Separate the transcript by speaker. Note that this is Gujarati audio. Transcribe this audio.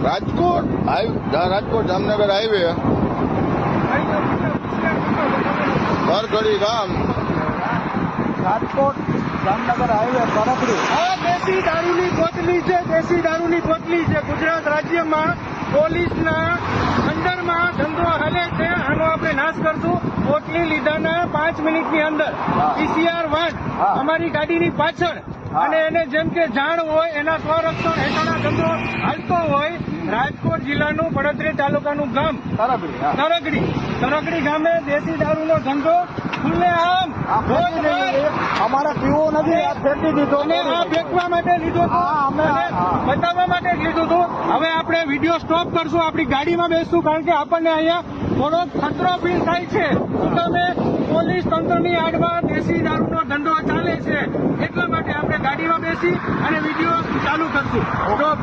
Speaker 1: રાજકોટ જામનગર હાઈવે બરગડી ગામ,
Speaker 2: રાજકોટ જામનગર હાઈવે પરબડી.
Speaker 3: આ દેશી દારૂની બોટલી છે, દેશી દારૂની બોટલી છે. ગુજરાત રાજ્યમાં પોલીસના અંડરમાં ધંધો હાલે છે. આનો આપણે નાશ કરશું. બોટલી લીધાના 5 મિનિટની અંદર PCR વાન અમારી ગાડીની પાછળ, અને એને જેમ કે જાણ હોય એના સ્વરક્ષણ હેઠળનો ધંધો હાલતો હોય. રાજકોટ જિલ્લાનું પડોદરી તાલુકાનું ગામ તરગડી ગામે દેશી દારૂનો ધંધો ખુલ્લેઆમ
Speaker 2: અમારે પીવું નથી, આ ફેંકી દીધો.
Speaker 3: અને આ ફેંકવા માટે લીધું હતું, બતાવવા માટે જ લીધું હતું. હવે આપણે વિડીયો સ્ટોપ કરશું, આપણી ગાડીમાં બેસશું, કારણ કે આપણને અહીંયા થોડો ખતરો ફીલ થાય છે. તમે પોલીસ તંત્રની આડમાં દેશી દારૂનો ધંધો ચાલે છે, એટલા માટે આપણે ગાડીમાં બેસી અને વિડીયો ચાલુ કરશું. સ્ટોપ.